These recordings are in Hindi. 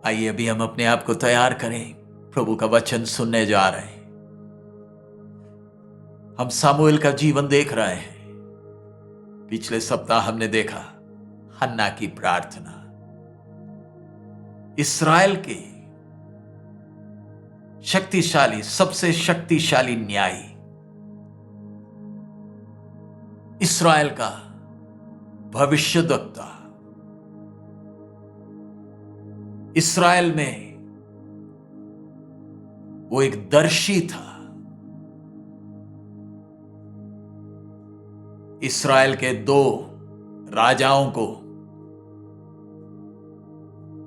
आइए अभी हम अपने आप को तैयार करें, प्रभु का वचन सुनने जा रहे हैं। हम सामुएल का जीवन देख रहे हैं। पिछले सप्ताह हमने देखा हन्ना की प्रार्थना, इस्राएल के शक्तिशाली, सबसे शक्तिशाली न्यायी, इस्राएल का भविष्यद्वक्ता, इस्राएल में वो एक दर्शी था। इस्राएल के 2 राजाओं को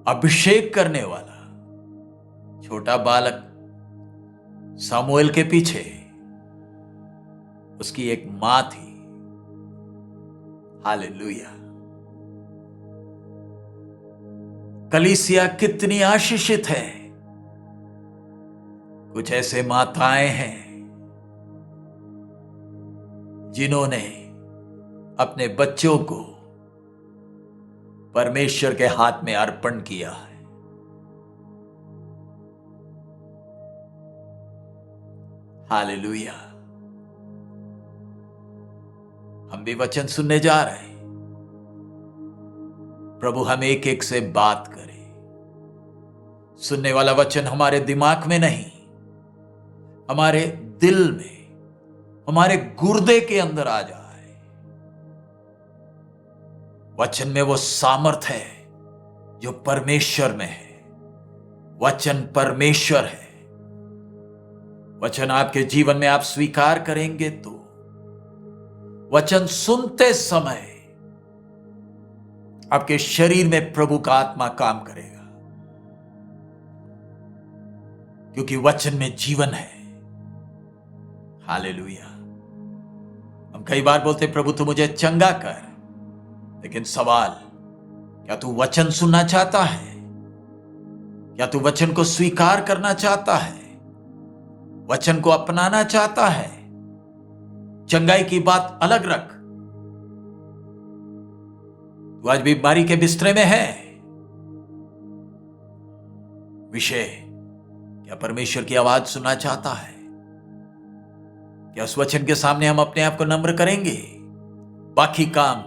अभिषेक करने वाला छोटा बालक सामुएल के पीछे उसकी एक मां थी। हालेलुया। कलीसिया कितनी आशीषित है। कुछ ऐसे माताएं हैं जिन्होंने अपने बच्चों को परमेश्वर के हाथ में अर्पण किया है। हालेलुया। हम भी वचन सुनने जा रहे हैं। प्रभु हम एक एक से बात करें। सुनने वाला वचन हमारे दिमाग में नहीं, हमारे दिल में, हमारे गुर्दे के अंदर आ जाए। वचन में वो सामर्थ है जो परमेश्वर में है। वचन परमेश्वर है। वचन आपके जीवन में आप स्वीकार करेंगे तो वचन सुनते समय आपके शरीर में प्रभु का आत्मा काम करेगा, क्योंकि वचन में जीवन है। हालेलुया। हम कई बार बोलते प्रभु तू मुझे चंगा कर, लेकिन सवाल, क्या तू वचन सुनना चाहता है? क्या तू वचन को स्वीकार करना चाहता है? वचन को अपनाना चाहता है? चंगाई की बात अलग रख। तू आज बीमारी के बिस्तरे में है। विषय, क्या परमेश्वर की आवाज सुनना चाहता है? क्या उस वचन के सामने हम अपने आप को नम्र करेंगे? बाकी काम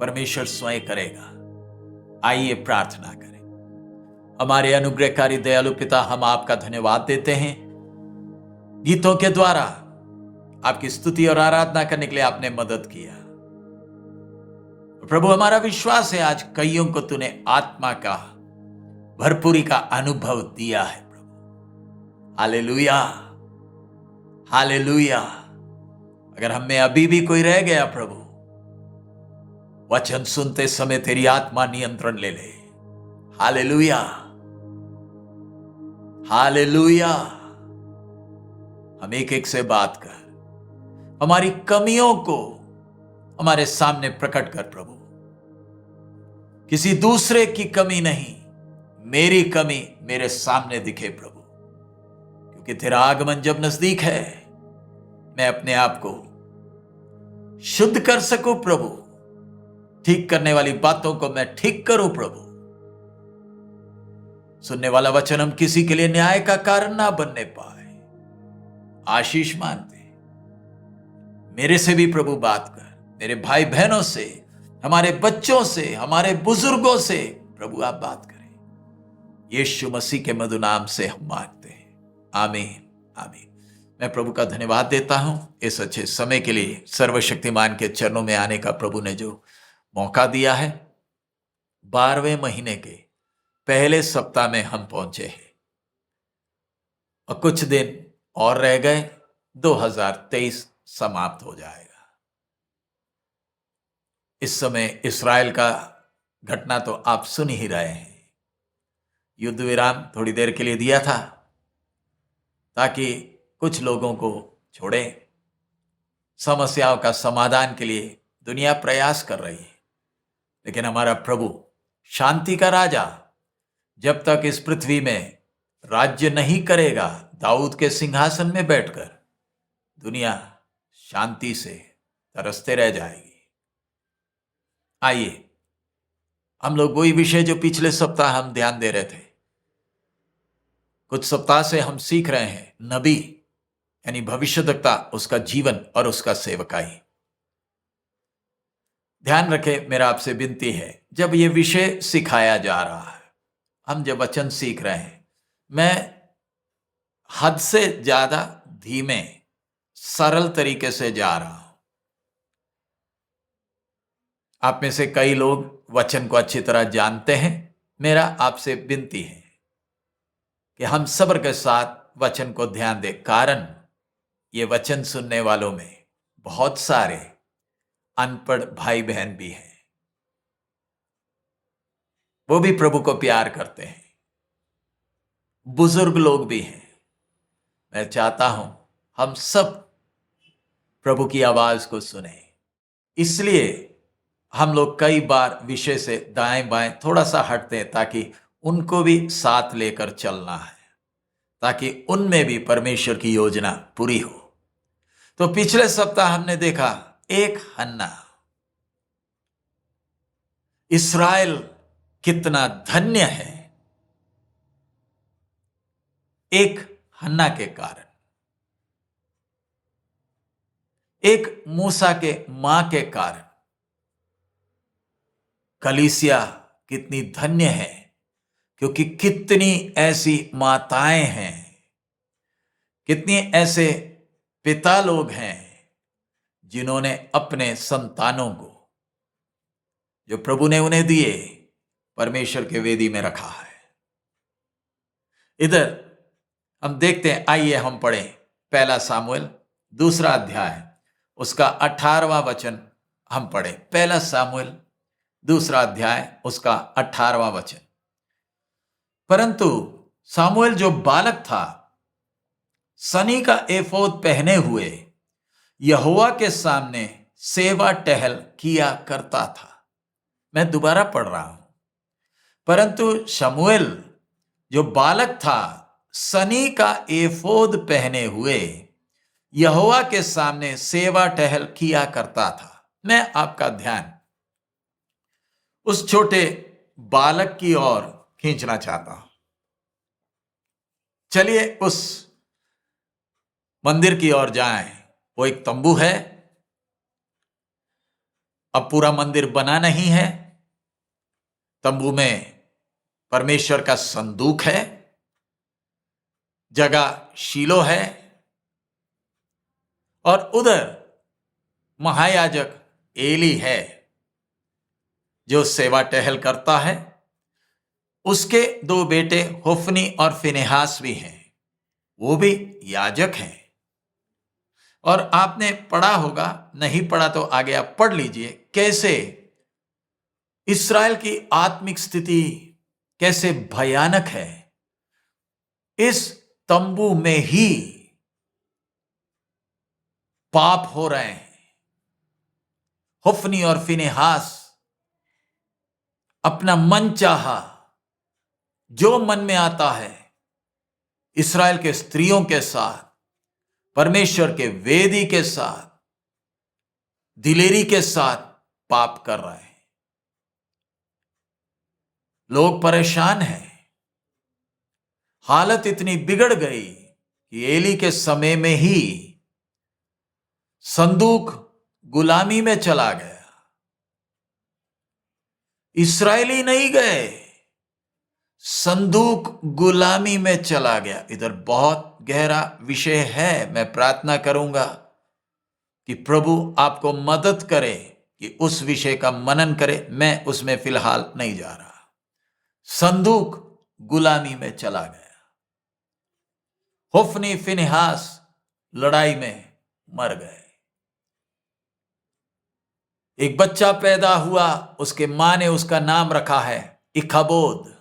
परमेश्वर स्वयं करेगा। आइए प्रार्थना करें। हमारे अनुग्रहकारी दयालु पिता, हम आपका धन्यवाद देते हैं। गीतों के द्वारा आपकी स्तुति और आराधना करने के लिए आपने मदद किया। प्रभु हमारा विश्वास है आज कईयों को तूने आत्मा का भरपूरी का अनुभव दिया है प्रभु। Hallelujah, hallelujah. अगर हम में अभी भी कोई रह गया प्रभु, वचन सुनते समय तेरी आत्मा नियंत्रण ले ले। Hallelujah, hallelujah. हम एक एक से बात कर, हमारी कमियों को हमारे सामने प्रकट कर प्रभु। किसी दूसरे की कमी नहीं, मेरी कमी मेरे सामने दिखे प्रभु, क्योंकि तेरा आगमन जब नजदीक है, मैं अपने आप को शुद्ध कर सकूं प्रभु। ठीक करने वाली बातों को मैं ठीक करूं प्रभु। सुनने वाला वचन हम किसी के लिए न्याय का कारण ना बनने पाए। आशीष मानते, मेरे से भी प्रभु बात कर, मेरे भाई बहनों से, हमारे बच्चों से, हमारे बुजुर्गों से प्रभु आप बात करें। यीशु मसीह के मधुर नाम से हम मांगते हैं, आमीन, आमीन। मैं प्रभु का धन्यवाद देता हूं इस अच्छे समय के लिए। सर्वशक्तिमान के चरणों में आने का प्रभु ने जो मौका दिया है, 12वें महीने के पहले सप्ताह में हम पहुंचे हैं और कुछ दिन और रह गए, 2023 समाप्त हो जाएगा। इस समय इस्राएल का घटना तो आप सुन ही रहे हैं। युद्ध विराम थोड़ी देर के लिए दिया था ताकि कुछ लोगों को छोड़े। समस्याओं का समाधान के लिए दुनिया प्रयास कर रही है, लेकिन हमारा प्रभु शांति का राजा जब तक इस पृथ्वी में राज्य नहीं करेगा, दाऊद के सिंहासन में बैठकर, दुनिया शांति से तरसते रह जाएगी। आइए हम लोग वही विषय जो पिछले सप्ताह हम ध्यान दे रहे थे, कुछ सप्ताह से हम सीख रहे हैं नबी यानी भविष्यद्वक्ता, उसका जीवन और उसका सेवकाई। ध्यान रखें, मेरा आपसे विनती है, जब ये विषय सिखाया जा रहा है, हम जब वचन सीख रहे हैं, मैं हद से ज्यादा धीमे सरल तरीके से जा रहा हूं। आप में से कई लोग वचन को अच्छी तरह जानते हैं। मेरा आपसे विनती है कि हम सब्र के साथ वचन को ध्यान दें, कारण ये वचन सुनने वालों में बहुत सारे अनपढ़ भाई बहन भी हैं। वो भी प्रभु को प्यार करते हैं, बुजुर्ग लोग भी हैं। मैं चाहता हूं हम सब प्रभु की आवाज को सुने। इसलिए हम लोग कई बार विषय से दाएं बाएं थोड़ा सा हटते हैं, ताकि उनको भी साथ लेकर चलना है, ताकि उनमें भी परमेश्वर की योजना पूरी हो। तो पिछले सप्ताह हमने देखा एक हन्ना, इस्राएल कितना धन्य है एक हन्ना के कारण, एक मूसा के मां के कारण। कलीसिया कितनी धन्य है, क्योंकि कितनी ऐसी माताएं हैं, कितने ऐसे पिता लोग हैं जिन्होंने अपने संतानों को, जो प्रभु ने उन्हें दिए, परमेश्वर के वेदी में रखा है। इधर हम देखते हैं, आइए हम पढ़ें पहला सामुएल 2 अध्याय उसका 18वां वचन हम पढ़ें। पहला सामुएल 2 अध्याय उसका 18वां वचन। परंतु सामुएल जो बालक था, सनी का एफोद पहने हुए यहोवा के सामने सेवा टहल किया करता था। मैं दोबारा पढ़ रहा हूं। परंतु शमूएल जो बालक था, सनी का एफोद पहने हुए यहोवा के सामने सेवा टहल किया करता था। मैं आपका ध्यान उस छोटे बालक की ओर खींचना चाहता हूं। चलिए उस मंदिर की ओर जाएं। वो एक तंबू है, अब पूरा मंदिर बना नहीं है। तंबू में परमेश्वर का संदूक है, जगह शीलो है, और उधर महायाजक एली है जो सेवा टहल करता है। उसके 2 बेटे होफनी और फिनेहास भी हैं, वो भी याजक हैं। और आपने पढ़ा होगा, नहीं पढ़ा तो आगे आप पढ़ लीजिए, कैसे इस्राएल की आत्मिक स्थिति कैसे भयानक है। इस तंबू में ही पाप हो रहे हैं। होफनी और फिनेहास अपना मन चाहा, जो मन में आता है, इस्राएल के स्त्रियों के साथ, परमेश्वर के वेदी के साथ, दिलेरी के साथ पाप कर रहे हैं। लोग परेशान हैं। हालत इतनी बिगड़ गई कि एली के समय में ही संदूक गुलामी में चला गया। इस्राएली नहीं गए, संदूक गुलामी में चला गया। इधर बहुत गहरा विषय है। मैं प्रार्थना करूंगा कि प्रभु आपको मदद करे कि उस विषय का मनन करे। मैं उसमें फिलहाल नहीं जा रहा। संदूक गुलामी में चला गया। होफनी फिनेहास लड़ाई में मर गए। एक बच्चा पैदा हुआ, उसके मां ने उसका नाम रखा है इखाबोद,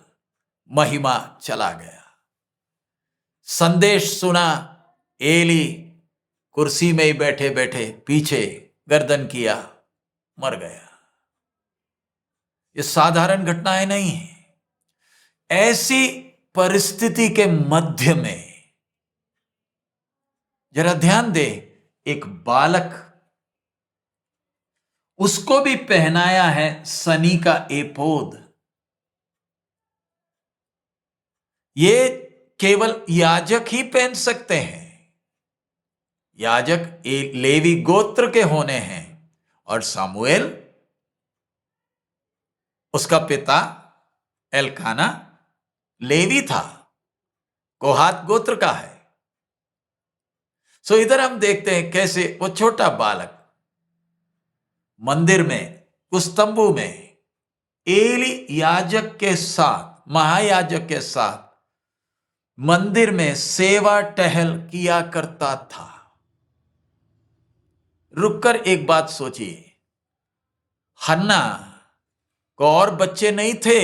महिमा चला गया। संदेश सुना, एली कुर्सी में ही बैठे बैठे पीछे गर्दन किया, मर गया। ये साधारण घटनाएं नहीं है। ऐसी परिस्थिति के मध्य में जरा ध्यान दे, एक बालक, उसको भी पहनाया है सनी का एपोद। ये केवल याजक ही पहन सकते हैं। याजक लेवी गोत्र के होने हैं, और सामुएल उसका पिता एलकाना लेवी था, कोहात गोत्र का है। सो इधर हम देखते हैं कैसे वो छोटा बालक मंदिर में, उस तंबू में एली याजक के साथ, महायाजक के साथ मंदिर में सेवा टहल किया करता था। रुककर एक बात सोचिए, हन्ना को और बच्चे नहीं थे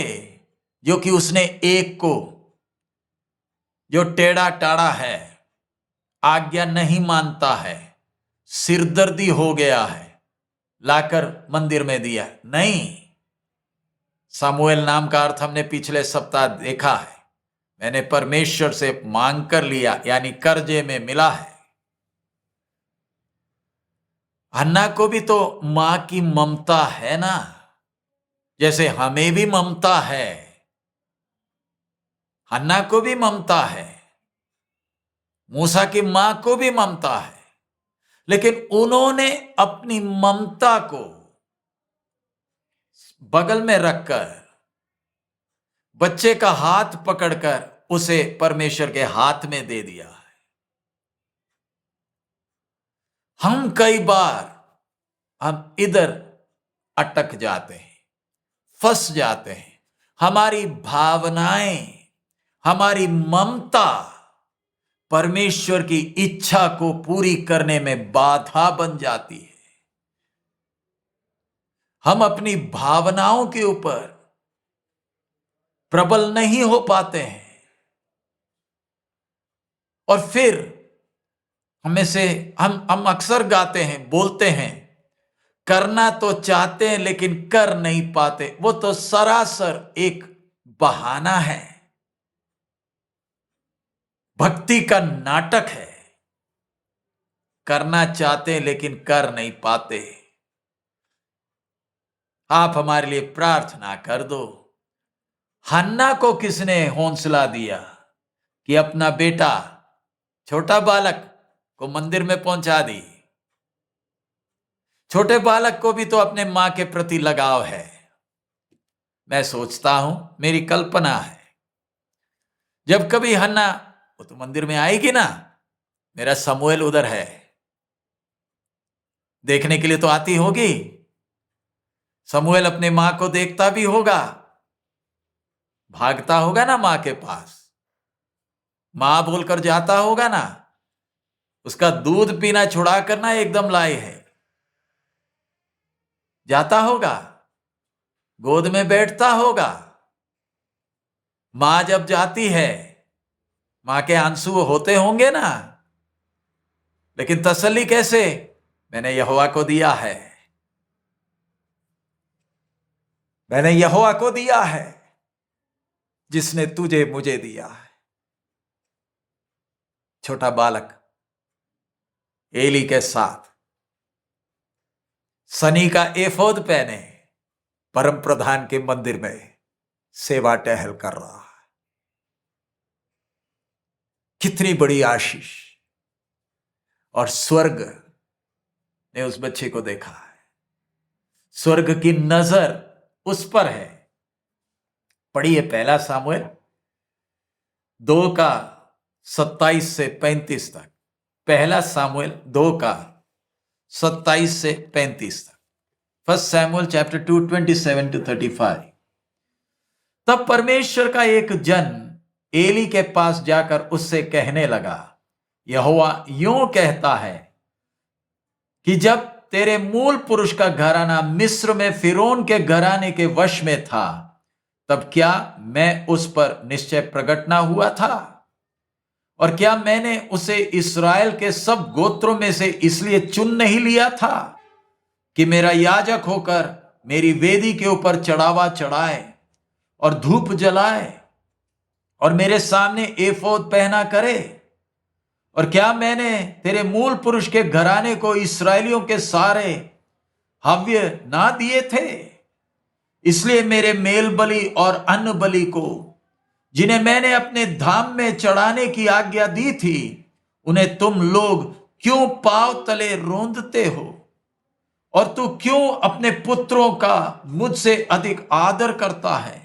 जो कि उसने एक को, जो टेढ़ा टाड़ा है, आज्ञा नहीं मानता है, सिरदर्दी हो गया है, लाकर मंदिर में दिया? नहीं। सामुएल नाम का अर्थ हमने पिछले सप्ताह देखा है। मैंने परमेश्वर से मांग कर लिया, यानी कर्जे में मिला है। हन्ना को भी तो मां की ममता है ना, जैसे हमें भी ममता है। हन्ना को भी ममता है, मूसा की मां को भी ममता है, लेकिन उन्होंने अपनी ममता को बगल में रखकर, बच्चे का हाथ पकड़कर उसे परमेश्वर के हाथ में दे दिया है। हम कई बार हम इधर अटक जाते हैं, फंस जाते हैं। हमारी भावनाएं, हमारी ममता परमेश्वर की इच्छा को पूरी करने में बाधा बन जाती है। हम अपनी भावनाओं के ऊपर प्रबल नहीं हो पाते हैं, और फिर हमें से हम अक्सर गाते हैं, बोलते हैं, करना तो चाहते हैं लेकिन कर नहीं पाते। वो तो सरासर एक बहाना है, भक्ति का नाटक है। करना चाहते हैं लेकिन कर नहीं पाते। आप हमारे लिए प्रार्थना कर दो। हन्ना को किसने हौसला दिया कि अपना बेटा, छोटा बालक को मंदिर में पहुंचा दी? छोटे बालक को भी तो अपने मां के प्रति लगाव है। मैं सोचता हूं, मेरी कल्पना है, जब कभी हन्ना, वो तो मंदिर में आएगी ना, मेरा समूएल उधर है, देखने के लिए तो आती होगी। समूएल अपने मां को देखता भी होगा, भागता होगा ना मां के पास, मां बोलकर जाता होगा ना, उसका दूध पीना छुड़ा करना एकदम लाए है, जाता होगा, गोद में बैठता होगा। मां जब जाती है, मां के आंसू होते होंगे ना, लेकिन तसल्ली कैसे? मैंने यहोवा को दिया है, मैंने यहोवा को दिया है जिसने तुझे मुझे दिया है। छोटा बालक एली के साथ सनी का एफोद पहने परम प्रधान के मंदिर में सेवा टहल कर रहा है। कितनी बड़ी आशीष! और स्वर्ग ने उस बच्चे को देखा है, स्वर्ग की नजर उस पर है। पढ़िए पहला सामुएल 2 का 27 से 35 तक। पहला सामुएल 2 का 27 से 35 तक। First Samuel chapter 2 27 to 35। तब परमेश्वर का एक जन एली के पास जाकर उससे कहने लगा, यहोवा यूं कहता है कि जब तेरे मूल पुरुष का घराना मिस्र में फिरौन के घराने के वश में था, तब क्या मैं उस पर निश्चय प्रकट ना हुआ था? और क्या मैंने उसे इस्राएल के सब गोत्रों में से इसलिए चुन नहीं लिया था कि मेरा याजक होकर मेरी वेदी के ऊपर चढ़ावा चढ़ाए और धूप जलाए और मेरे सामने एफोद पहना करे? और क्या मैंने तेरे मूल पुरुष के घराने को इस्राएलियों के सारे हव्य ना दिए थे? इसलिए मेरे मेल बलि और अन्न बलि को जिन्हें मैंने अपने धाम में चढ़ाने की आज्ञा दी थी, उन्हें तुम लोग क्यों पांव तले रोंदते हो? और तू क्यों अपने पुत्रों का मुझसे अधिक आदर करता है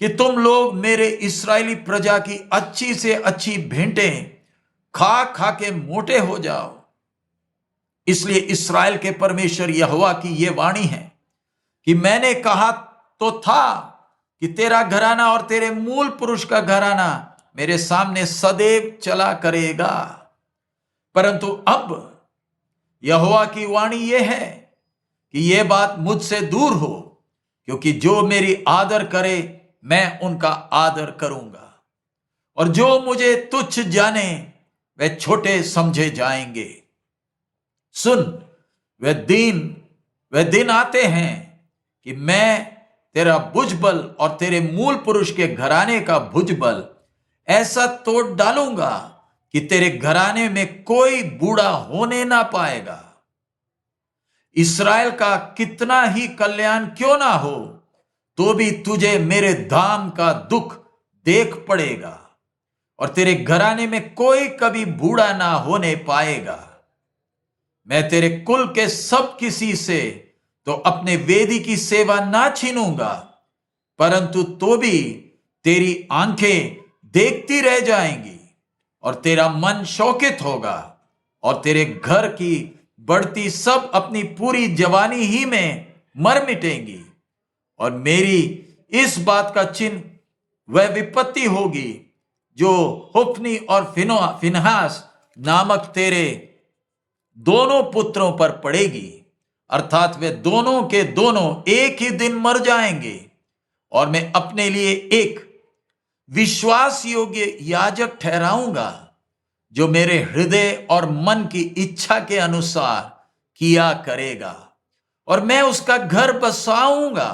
कि तुम लोग मेरे इस्राएली प्रजा की अच्छी से अच्छी भेंटें खा खा के मोटे हो जाओ? इसलिए इस्राएल के परमेश्वर यहोवा की यह वाणी है कि मैंने कहा तो था कि तेरा घराना और तेरे मूल पुरुष का घराना मेरे सामने सदैव चला करेगा। परंतु अब यहोवा की वाणी यह है कि यह बात मुझसे दूर हो, क्योंकि जो मेरी आदर करे मैं उनका आदर करूंगा, और जो मुझे तुच्छ जाने वे छोटे समझे जाएंगे। सुन, वे दिन आते हैं कि मैं तेरा भुजबल और तेरे मूल पुरुष के घराने का भुजबल ऐसा तोड़ डालूंगा कि तेरे घराने में कोई बूढ़ा होने ना पाएगा। इस्राएल का कितना ही कल्याण क्यों ना हो, तो भी तुझे मेरे धाम का दुख देख पड़ेगा, और तेरे घराने में कोई कभी बूढ़ा ना होने पाएगा। मैं तेरे कुल के सब किसी से तो अपने वेदी की सेवा ना छीनूंगा, परंतु तो भी तेरी आंखें देखती रह जाएंगी, और तेरा मन शौकित होगा, और तेरे घर की बढ़ती सब अपनी पूरी जवानी ही में मर मिटेंगी। और मेरी इस बात का चिन्ह वह विपत्ति होगी जो होप्नी और फिनहास नामक तेरे दोनों पुत्रों पर पड़ेगी, अर्थात वे दोनों के दोनों एक ही दिन मर जाएंगे, और मैं अपने लिए एक विश्वास योग्य याजक ठहराऊंगा जो मेरे हृदय और मन की इच्छा के अनुसार किया करेगा, और मैं उसका घर बसाऊंगा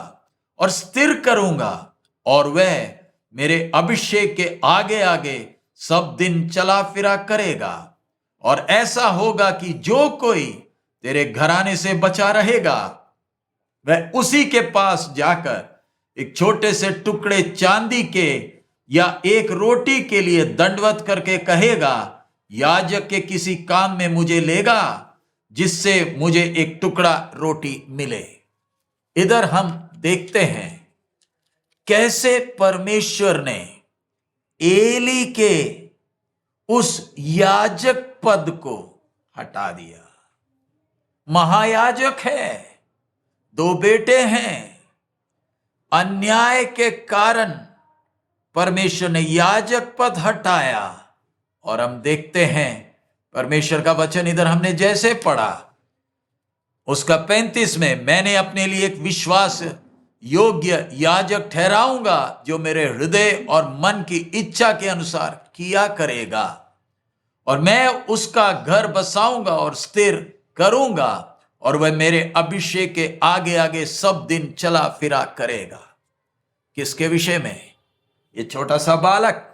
और स्थिर करूंगा, और वह मेरे अभिषेक के आगे आगे सब दिन चला फिरा करेगा। और ऐसा होगा कि जो कोई तेरे घराने से बचा रहेगा, वह उसी के पास जाकर एक छोटे से टुकड़े चांदी के या एक रोटी के लिए दंडवत करके कहेगा, याजक के किसी काम में मुझे लेगा, जिससे मुझे एक टुकड़ा रोटी मिले। इधर हम देखते हैं कैसे परमेश्वर ने एली के उस याजक पद को हटा दिया। महायाजक है, 2 बेटे हैं, अन्याय के कारण परमेश्वर ने याजक पद हटाया। और हम देखते हैं परमेश्वर का वचन इधर हमने जैसे पढ़ा उसका 35 में, मैंने अपने लिए एक विश्वास योग्य याजक ठहराऊंगा जो मेरे हृदय और मन की इच्छा के अनुसार किया करेगा, और मैं उसका घर बसाऊंगा और स्थिर करूंगा, और वह मेरे अभिषेक के आगे आगे सब दिन चला फिरा करेगा। किसके विषय में? ये छोटा सा बालक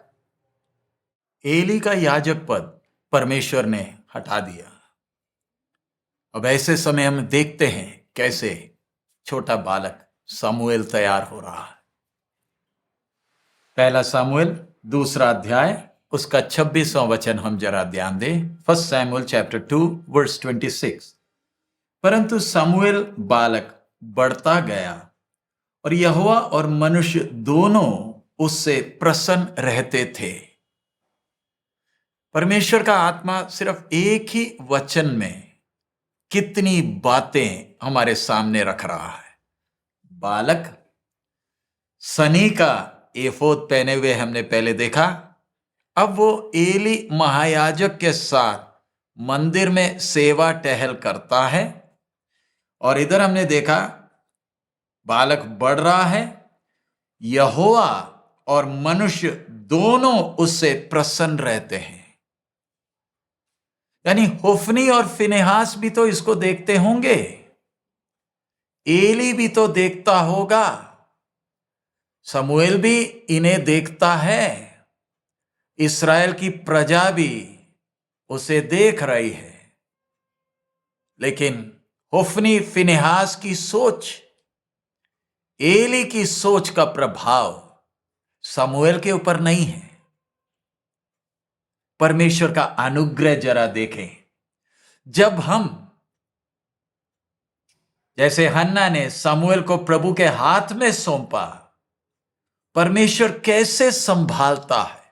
एली का याजक पद परमेश्वर ने हटा दिया। अब ऐसे समय हम देखते हैं कैसे छोटा बालक सामुएल तैयार हो रहा है। 1 सामुएल 2 अध्याय उसका 26वां वचन हम जरा ध्यान दें। 1 सैमुएल चैप्टर 2 वर्स 26। परंतु सामुएल बालक बढ़ता गया और यहोवा और मनुष्य दोनों उससे प्रसन्न रहते थे। परमेश्वर का आत्मा सिर्फ एक ही वचन में कितनी बातें हमारे सामने रख रहा है। बालक, सनी का एफोद पहने हुए हमने पहले देखा। अब वो एली महायाजक के साथ मंदिर में सेवा टहल करता है, और इधर हमने देखा बालक बढ़ रहा है, यहोवा और मनुष्य दोनों उससे प्रसन्न रहते हैं। यानी होफनी और फिनेहास भी तो इसको देखते होंगे, एली भी तो देखता होगा, समूएल भी इन्हें देखता है, इस्राएल की प्रजा भी उसे देख रही है। लेकिन होफनी फिनेहास की सोच, एली की सोच का प्रभाव समूएल के ऊपर नहीं है। परमेश्वर का अनुग्रह जरा देखें। जब हम, जैसे हन्ना ने समूएल को प्रभु के हाथ में सौंपा, परमेश्वर कैसे संभालता है।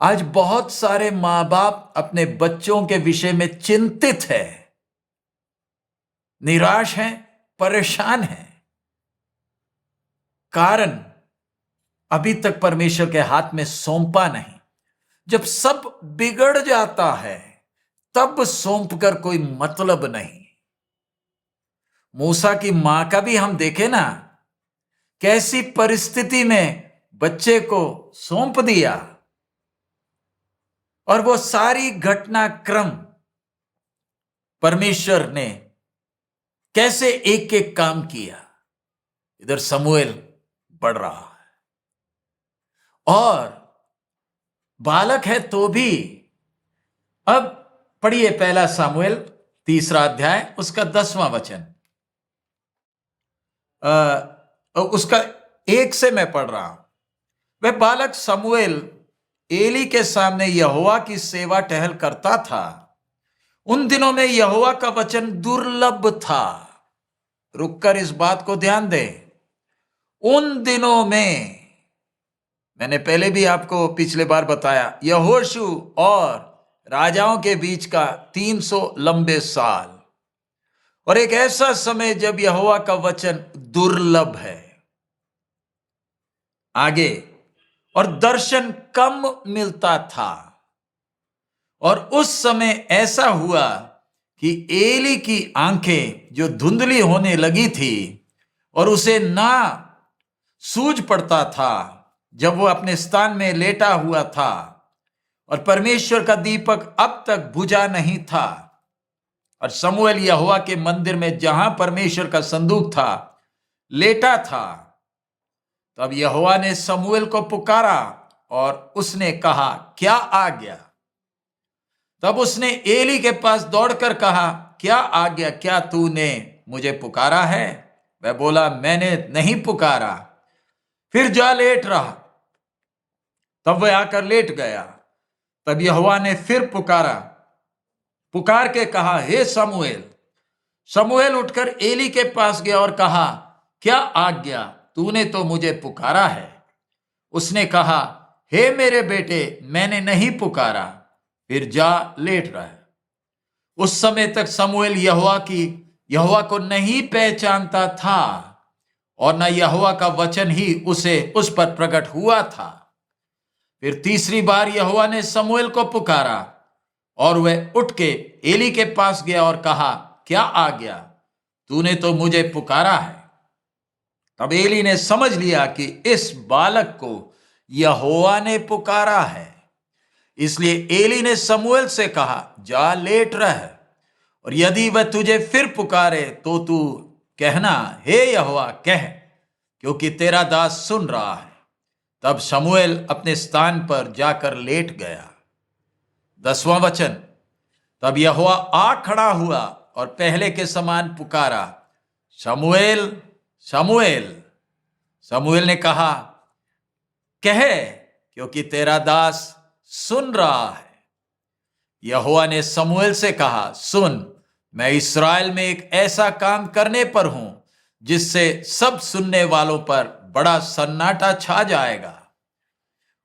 आज बहुत सारे मां बाप अपने बच्चों के विषय में चिंतित है, निराश हैं, परेशान हैं। कारण अभी तक परमेश्वर के हाथ में सौंपा नहीं। जब सब बिगड़ जाता है तब सौंप कर कोई मतलब नहीं। मूसा की मां का भी हम देखें ना, कैसी परिस्थिति में बच्चे को सौंप दिया, और वो सारी घटनाक्रम परमेश्वर ने कैसे एक एक काम किया। इधर समूएल बढ़ रहा है, और बालक है तो भी। अब पढ़िए पहला समूएल 3 अध्याय उसका 10वां वचन। उसका 1 से मैं पढ़ रहा हूं। वह बालक समूएल एली के सामने यहोवा की सेवा टहल करता था। उन दिनों में यहोवा का वचन दुर्लभ था। रुककर इस बात को ध्यान दें। उन दिनों में, मैंने पहले भी आपको पिछले बार बताया, यहोशू और राजाओं के बीच का 300 लंबे साल, और एक ऐसा समय जब यहोवा का वचन दुर्लभ है। आगे, और दर्शन कम मिलता था। और उस समय ऐसा हुआ कि एली की आंखें जो धुंधली होने लगी थी, और उसे ना सूझ पड़ता था जब वो अपने स्थान में लेटा हुआ था, और परमेश्वर का दीपक अब तक बुझा नहीं था। और समूएल यहोवा के मंदिर में जहां परमेश्वर का संदूक था लेटा था। तब यहोवा ने समूएल को पुकारा, और उसने कहा, क्या आज्ञा? तब उसने एली के पास दौड़कर कहा, क्या आज्ञा? क्या तूने मुझे पुकारा है? वह बोला, मैंने नहीं पुकारा। फिर जा लेट रहा। तब वह आकर लेट गया। तब यहोवा ने फिर पुकारा, पुकार के कहा, हे समूएल। समूएल उठकर एली के पास गया और कहा, क्या आज्ञा? तूने तो मुझे पुकारा है। उसने कहा, हे मेरे बेटे, मैंने नहीं पुकारा। फिर जा लेट रहा। उस समय तक समूएल यहोवा को नहीं पहचानता था, और न यहोवा का वचन ही उस पर प्रकट हुआ था। फिर तीसरी बार यहोवा ने समूएल को पुकारा, और वह उठ के एली के पास गया और कहा, क्या आज्ञा? तूने तो मुझे पुकारा है। तब एली ने समझ लिया कि इस बालक को यहोवा ने पुकारा है। इसलिए एली ने समूएल से कहा, जा लेट रह, और यदि वह तुझे फिर पुकारे तो तू कहना, हे यहोवा कह, क्योंकि तेरा दास सुन रहा है। तब समूएल अपने स्थान पर जाकर लेट गया। 10वां वचन। तब यहोवा आ खड़ा हुआ और पहले के समान पुकारा, समूएल, समूएल। समूएल ने कहा, कह, क्योंकि तेरा दास सुन रहा है। यहोवा ने समूएल से कहा, सुन, मैं इस्राएल में एक ऐसा काम करने पर हूं जिससे सब सुनने वालों पर बड़ा सन्नाटा छा जाएगा।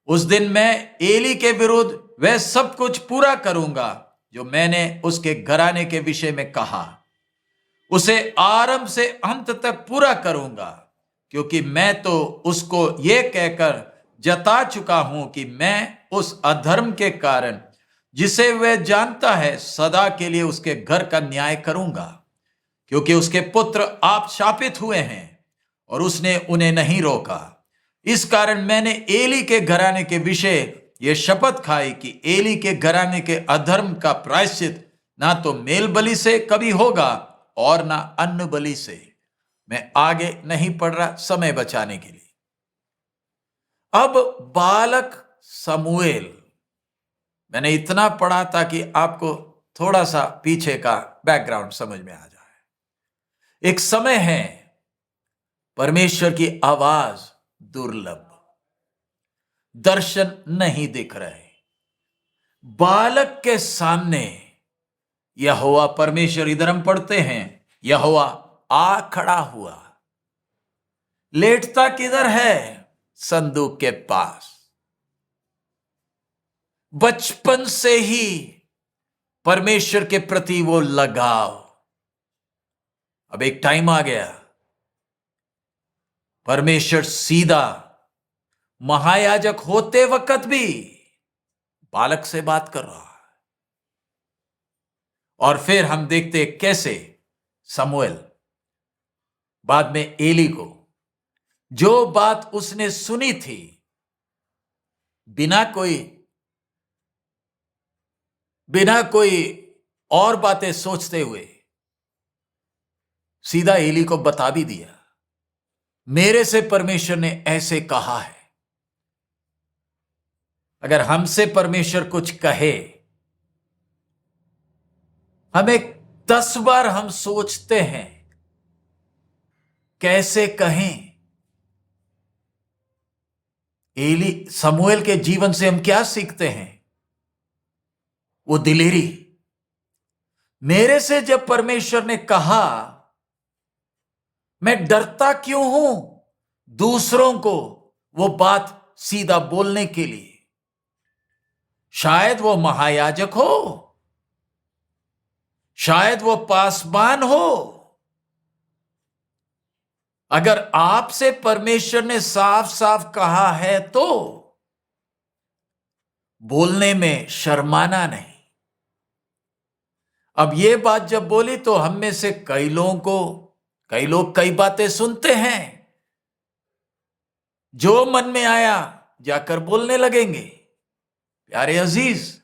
उस दिन मैं एली के विरुद्ध वह सब कुछ पूरा करूंगा जो मैंने उसके घराने के विषय में कहा। उसे आरंभ से अंत तक पूरा करूंगा, क्योंकि मैं तो उसको यह कहकर जता चुका हूं कि मैं उस अधर्म के कारण जिसे वह जानता है सदा के लिए उसके घर का न्याय करूंगा, क्योंकि उसके पुत्र आप शापित हुए हैं और उसने उन्हें नहीं रोका। इस कारण मैंने एली के घराने के विषय यह शपथ खाई कि एली के घराने के अधर्म का प्रायश्चित ना तो मेल बलि से कभी होगा और ना अन्न बलि से। मैं आगे नहीं पढ़ रहा समय बचाने के लिए। अब बालक समूएल, मैंने इतना पढ़ा ताकि आपको थोड़ा सा पीछे का बैकग्राउंड समझ में आ जाए। एक समय है परमेश्वर की आवाज दुर्लभ, दर्शन नहीं दिख रहे। बालक के सामने यहोवा परमेश्वर, इधर हम पढ़ते हैं, यहोवा आ खड़ा हुआ। लेटता किधर है? संदूक के पास। बचपन से ही परमेश्वर के प्रति वो लगाव। अब एक टाइम आ गया, परमेश्वर सीधा महायाजक होते वक्त भी बालक से बात कर रहा है। और फिर हम देखते कैसे समूएल बाद में एली को जो बात उसने सुनी थी, बिना कोई और बातें सोचते हुए सीधा एली को बता भी दिया, मेरे से परमेश्वर ने ऐसे कहा है। अगर हमसे परमेश्वर कुछ कहे, हमें 10 बार हम सोचते हैं कैसे कहें। समूएल के जीवन से हम क्या सीखते हैं? वो दिलेरी। मेरे से जब परमेश्वर ने कहा, मैं डरता क्यों हूं दूसरों को वो बात सीधा बोलने के लिए? शायद वो महायाजक हो, शायद वो पासबान हो। अगर आपसे परमेश्वर ने साफ साफ कहा है तो बोलने में शर्माना नहीं। अब ये बात जब बोली तो हम में से कई लोग कई बातें सुनते हैं, जो मन में आया जाकर बोलने लगेंगे। प्यारे अजीज,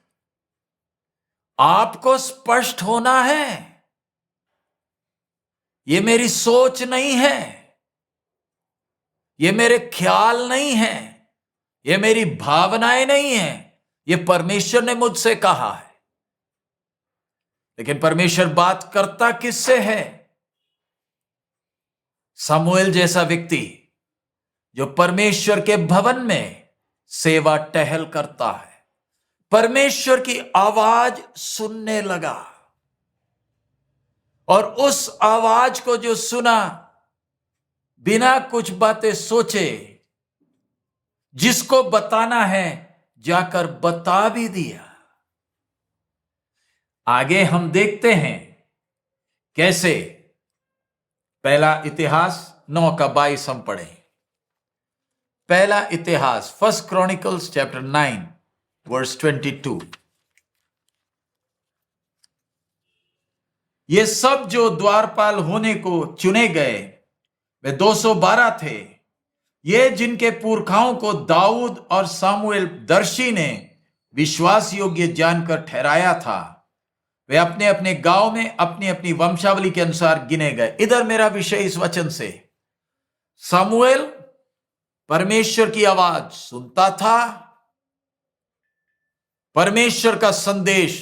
आपको स्पष्ट होना है, ये मेरी सोच नहीं है, ये मेरे ख्याल नहीं है, ये मेरी भावनाएं नहीं है, ये परमेश्वर ने मुझसे कहा है। लेकिन परमेश्वर बात करता किससे है? समूएल जैसा व्यक्ति जो परमेश्वर के भवन में सेवा टहल करता है, परमेश्वर की आवाज सुनने लगा। और उस आवाज को जो सुना, बिना कुछ बातें सोचे, जिसको बताना है जाकर बता भी दिया। आगे हम देखते हैं कैसे पहला इतिहास 9:22 हम पढ़े। पहला इतिहास, 1 Chronicles chapter 9 verse 22। ये सब जो द्वारपाल होने को चुने गए वे 212 थे। ये जिनके पुरखाओं को दाऊद और सामुएल दर्शी ने विश्वास योग्य जानकर ठहराया था, वे अपने अपने गांव में अपनी अपनी वंशावली के अनुसार गिने गए। इधर मेरा विषय इस वचन से, सामुएल परमेश्वर की आवाज सुनता था, परमेश्वर का संदेश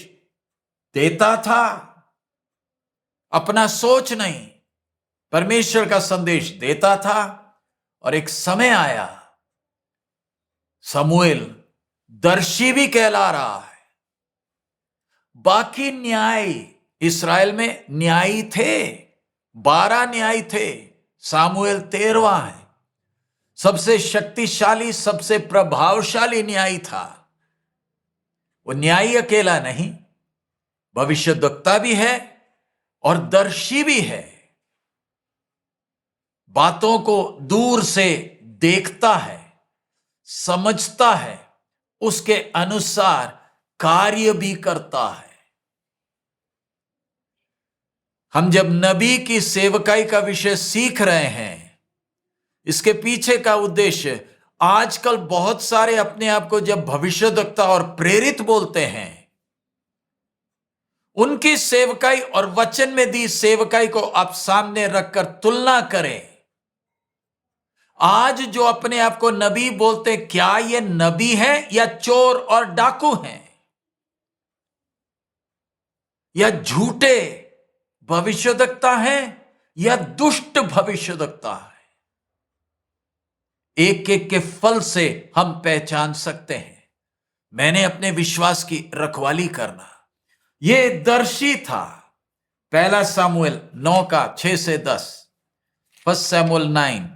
देता था, अपना सोच नहीं, परमेश्वर का संदेश देता था। और एक समय आया, समूएल दर्शी भी कहला रहा है। बाकी न्याय, इस्राएल में न्यायी थे, 12 न्यायी थे, सामुएल 13वां है। सबसे शक्तिशाली, सबसे प्रभावशाली न्यायी था। वो न्यायी अकेला नहीं, भविष्यद्वक्ता भी है और दर्शी भी है। बातों को दूर से देखता है, समझता है, उसके अनुसार कार्य भी करता है। हम जब नबी की सेवकाई का विषय सीख रहे हैं, इसके पीछे का उद्देश्य, आजकल बहुत सारे अपने आप को जब भविष्यद्वक्ता और प्रेरित बोलते हैं, उनकी सेवकाई और वचन में दी सेवकाई को आप सामने रखकर तुलना करें। आज जो अपने आप को नबी बोलते, क्या ये नबी हैं या चोर और डाकू हैं, या झूठे भविष्यद्वक्ता हैं या दुष्ट भविष्यद्वक्ता है? एक एक के फल से हम पहचान सकते हैं। मैंने अपने विश्वास की रखवाली करना, यह दर्शी था। पहला सामुएल 9 का 6 से 10, फर्स्ट सैमुअल 9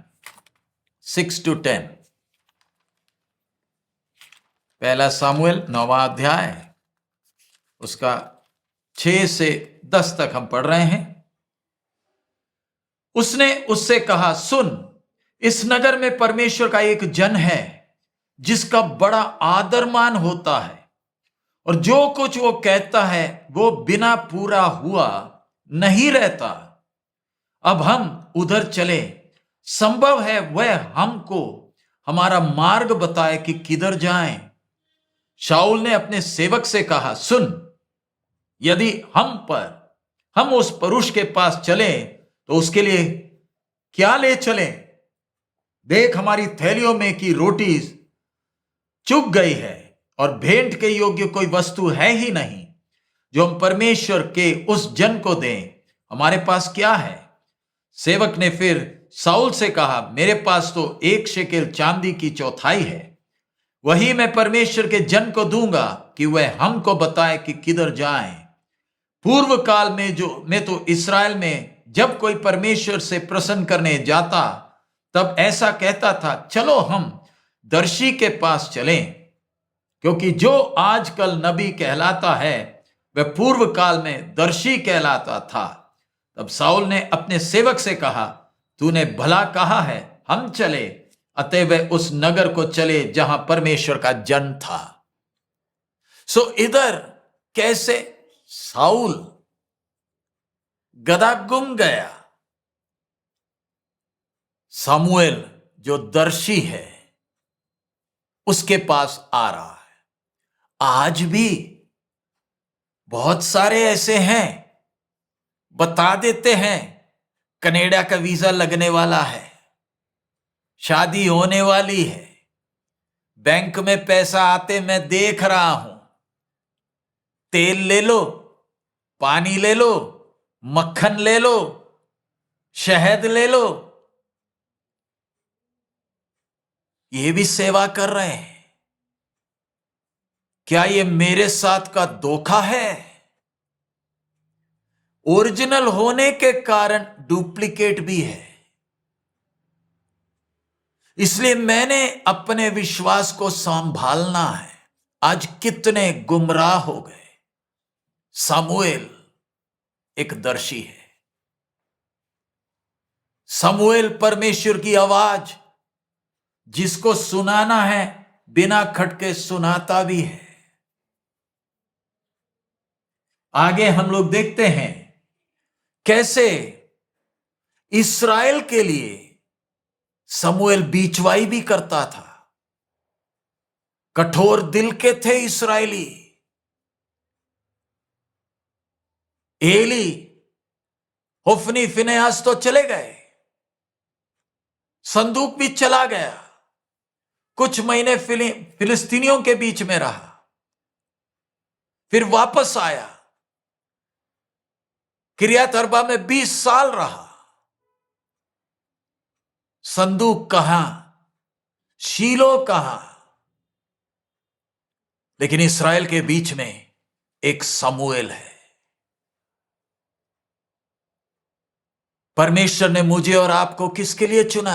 6 to 10। पहला सामुएल 9वां अध्याय, उसका 6 से 10 तक हम पढ़ रहे हैं। उसने उससे कहा, सुन, इस नगर में परमेश्वर का एक जन है जिसका बड़ा आदरमान होता है, और जो कुछ वो कहता है वो बिना पूरा हुआ नहीं रहता। अब हम उधर चले, संभव है वह हमको हमारा मार्ग बताए कि किधर जाएं। शाऊल ने अपने सेवक से कहा, सुन, यदि हम उस पुरुष के पास चले तो उसके लिए क्या ले चलें? देख, हमारी थैलियों में की रोटी चुक गई है और भेंट के योग्य कोई वस्तु है ही नहीं जो हम परमेश्वर के उस जन को दें। हमारे पास क्या है? सेवक ने फिर शाऊल से कहा, मेरे पास तो 1 शेकेल चांदी की चौथाई है, वही मैं परमेश्वर के जन को दूंगा कि वह हमको बताए कि किधर जाएं। पूर्व काल में तो इस्राएल में जब कोई परमेश्वर से प्रसन्न करने जाता तब ऐसा कहता था, चलो हम दर्शी के पास चलें, क्योंकि जो आजकल नबी कहलाता है वह पूर्व काल में दर्शी कहलाता था। तब शाऊल ने अपने सेवक से कहा, तूने भला कहा है, हम चले। अतः वह उस नगर को चले जहां परमेश्वर का जन था। सो इधर कैसे शाऊल गदहा गुम गया, सामुएल जो दर्शी है उसके पास आ रहा है। आज भी बहुत सारे ऐसे हैं, बता देते हैं कनाडा का वीजा लगने वाला है, शादी होने वाली है, बैंक में पैसा आते मैं देख रहा हूं, तेल ले लो, पानी ले लो, मक्खन ले लो, शहद ले लो, ये भी सेवा कर रहे हैं। क्या ये मेरे साथ का धोखा है? ओरिजिनल होने के कारण डुप्लीकेट भी है। इसलिए मैंने अपने विश्वास को संभालना है। आज कितने गुमराह हो गए। सामुएल एक दर्शी है। सामुएल परमेश्वर की आवाज जिसको सुनाना है बिना खटके सुनाता भी है। आगे हम लोग देखते हैं कैसे इस्राएल के लिए समूएल बीचवाई भी करता था। कठोर दिल के थे इस्राएली। एली, होफनी, फिनेहास तो चले गए, संदूक भी चला गया, कुछ महीने फिलिस्तीनियों के बीच में रहा, फिर वापस आया, किरियत अरबा में 20 साल रहा। संदूक कहां, शीलो कहां, लेकिन इस्राएल के बीच में एक समूएल है। परमेश्वर ने मुझे और आपको किसके लिए चुना?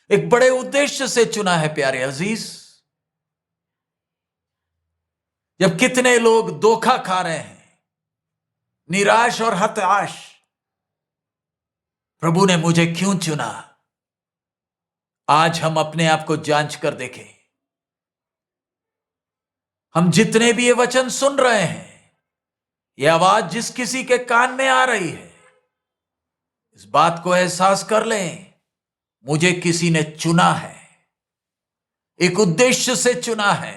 एक बड़े उद्देश्य से चुना है प्यारे अजीज। जब कितने लोग धोखा खा रहे हैं, निराश और हताश, प्रभु ने मुझे क्यों चुना? आज हम अपने आप को जांच कर देखें। हम जितने भी ये वचन सुन रहे हैं, यह आवाज जिस किसी के कान में आ रही है, इस बात को एहसास कर लें, मुझे किसी ने चुना है, एक उद्देश्य से चुना है।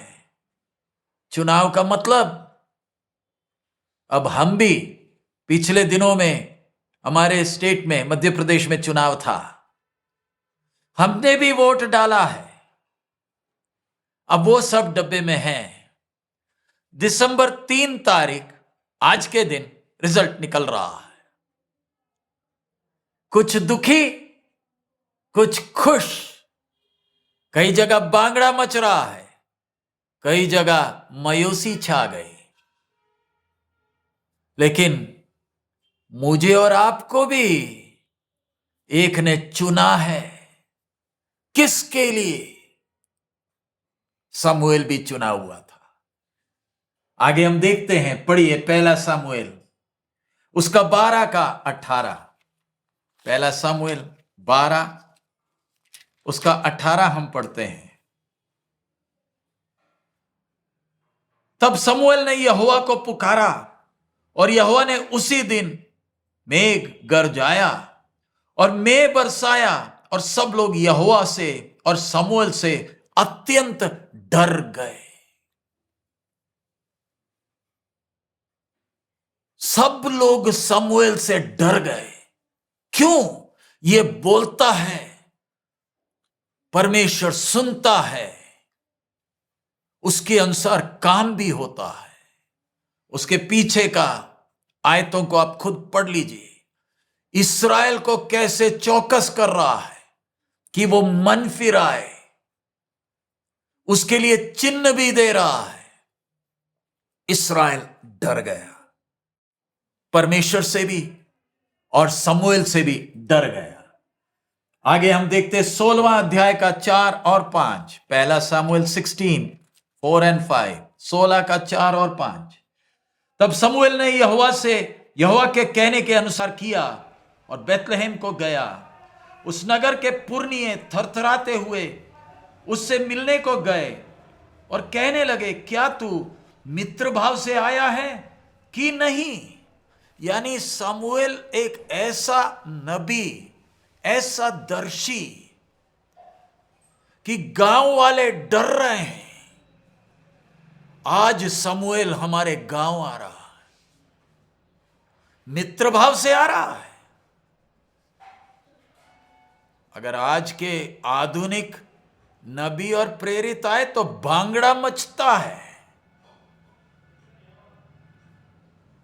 चुनाव का मतलब, अब हम भी, पिछले दिनों में हमारे स्टेट में, मध्य प्रदेश में चुनाव था, हमने भी वोट डाला है। अब वो सब डब्बे में है। दिसंबर 3 तारीख, आज के दिन रिजल्ट निकल रहा है। कुछ दुखी, कुछ खुश, कई जगह बांगड़ा मच रहा है, कई जगह मायूसी छा गई। लेकिन मुझे और आपको भी एक ने चुना है। किसके लिए? समूएल भी चुना हुआ था। आगे हम देखते हैं, पढ़िए पहला समूएल उसका 12 का 18। पहला समूएल 12 उसका 18 हम पढ़ते हैं। तब समूएल ने यहोवा को पुकारा और यहोवा ने उसी दिन मेघ गरजाया और मेघ बरसाया और सब लोग यहोवा से और समूएल से अत्यंत डर गए। सब लोग समूएल से डर गए। क्यों? ये बोलता है, परमेश्वर सुनता है, उसके अनुसार काम भी होता है। उसके पीछे का आयतों को आप खुद पढ़ लीजिए। इस्राएल को कैसे चौकस कर रहा है कि वो मन फिराए, उसके लिए चिन्ह भी दे रहा है। इस्राएल डर गया, परमेश्वर से भी और समूएल से भी डर गया। आगे हम देखते 16वां अध्याय का 4 और 5। पहला समूएल 16 4 and 5, 16 का 4 और 5। तब समूएल ने यहोवा के कहने के अनुसार किया और बेतलहम को गया। उस नगर के पुरनिये थरथराते हुए उससे मिलने को गए और कहने लगे, क्या तू मित्र भाव से आया है कि नहीं? यानी समूएल एक ऐसा नबी, ऐसा दर्शी कि गांव वाले डर रहे हैं। आज समूएल हमारे गांव आ रहा है, मित्र भाव से आ रहा है। अगर आज के आधुनिक नबी और प्रेरित आए तो भांगड़ा मचता है।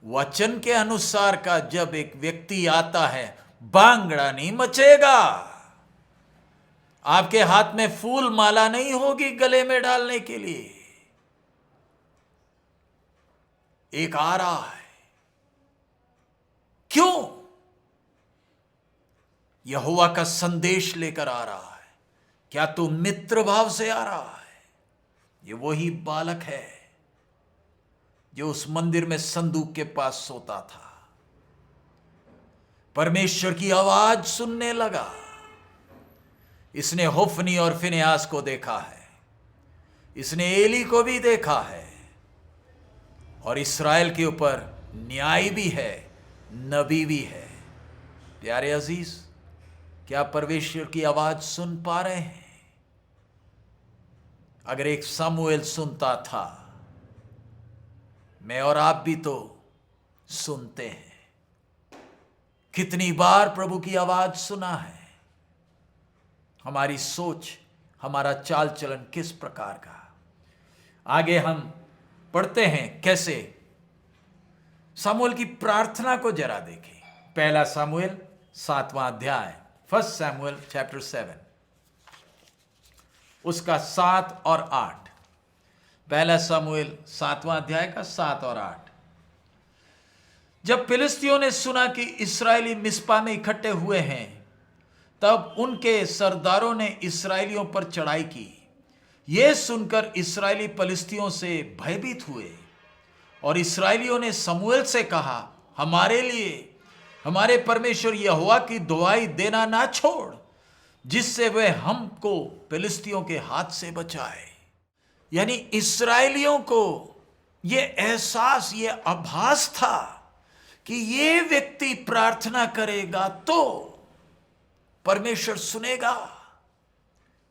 वचन के अनुसार का जब एक व्यक्ति आता है, भांगड़ा नहीं मचेगा। आपके हाथ में फूल माला नहीं होगी गले में डालने के लिए। एक आ रहा है। क्यों? यहोवा का संदेश लेकर आ रहा है। क्या तू मित्र भाव से आ रहा है? ये वही बालक है जो उस मंदिर में संदूक के पास सोता था। परमेश्वर की आवाज सुनने लगा। इसने होफनी और फिनेहास को देखा है, इसने एली को भी देखा है, और इस्राएल के ऊपर न्याय भी है, नबी भी है। प्यारे अजीज, क्या परमेश्वर की आवाज सुन पा रहे हैं? अगर एक समूएल सुनता था, मैं और आप भी तो सुनते हैं। कितनी बार प्रभु की आवाज सुना है? हमारी सोच, हमारा चाल चलन किस प्रकार का? आगे हम पढ़ते हैं कैसे समूएल की प्रार्थना को जरा देखें। पहला समूएल 7वां अध्याय, 1 Samuel chapter 7 उसका 7 और 8। पहला समूएल 7वां अध्याय का 7 और 8। जब फिलिस्तियों ने सुना कि इस्राएली मिस्पा में इकट्ठे हुए हैं, तब उनके सरदारों ने इस्राएलियों पर चढ़ाई की। यह सुनकर इस्राएली फिलिस्तियों से भयभीत हुए और इस्राएलियों ने समूएल से कहा, हमारे लिए हमारे परमेश्वर यहोवा की दुहाई देना ना छोड़, जिससे वह हमको फिलिस्तियों के हाथ से बचाए। यानी इस्राएलियों को यह एहसास, यह आभास था कि ये व्यक्ति प्रार्थना करेगा तो परमेश्वर सुनेगा।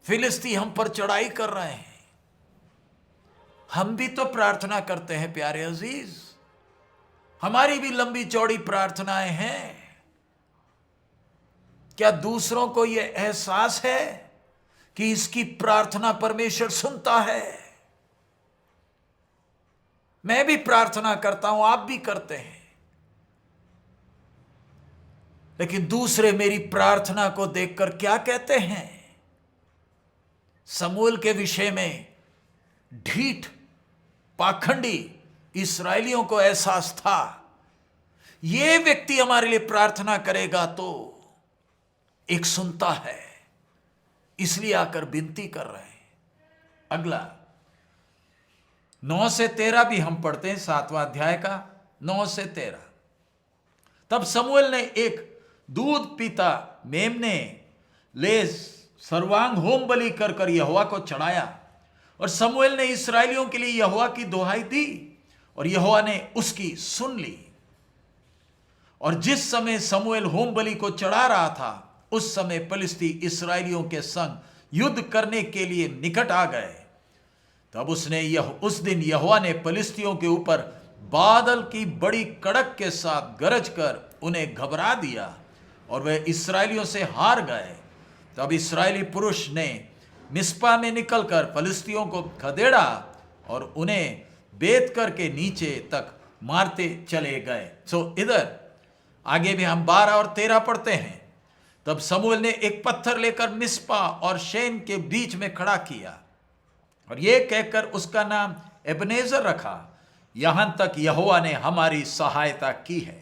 फिलिस्ती हम पर चढ़ाई कर रहे हैं, हम भी तो प्रार्थना करते हैं। प्यारे अजीज, हमारी भी लंबी चौड़ी प्रार्थनाएं हैं। क्या दूसरों को यह एहसास है कि इसकी प्रार्थना परमेश्वर सुनता है? मैं भी प्रार्थना करता हूं, आप भी करते हैं, लेकिन दूसरे मेरी प्रार्थना को देखकर क्या कहते हैं? समूएल के विषय में ढीठ पाखंडी इस्राएलियों को एहसास था, यह व्यक्ति हमारे लिए प्रार्थना करेगा तो एक सुनता है, इसलिए आकर विनती कर रहे हैं। अगला 9 से 13 भी हम पढ़ते हैं, 7वां अध्याय का 9 से 13। तब समूएल ने एक दूध पीता मेमने ले सर्वांग होम बलि कर कर यहोवा को चढ़ाया, और समूएल ने इस्राएलियों के लिए यहोवा की दुहाई दी, और यहोवा ने उसकी सुन ली। और जिस समय समूएल होम बलि को चढ़ा रहा था, उस समय फिलिस्ती इस्राएलियों के संग युद्ध करने के लिए निकट आ गए। तब उस दिन यहोवा ने फिलिस्तियों के ऊपर बादल की बड़ी कड़क के साथ गरज कर उन्हें घबरा दिया, और वे इस्राएलियों से हार गए। तब इस्राएली पुरुष ने मिस्पा में निकलकर फिलिस्तियों को खदेड़ा और उन्हें बेत करके नीचे तक मारते चले गए। इधर आगे भी हम 12 और 13 पढ़ते हैं। तब समूएल ने एक पत्थर लेकर मिस्पा और शेन के बीच में खड़ा किया, और यह कहकर उसका नाम एबनेजर रखा, यहां तक यहोवा ने हमारी सहायता की है।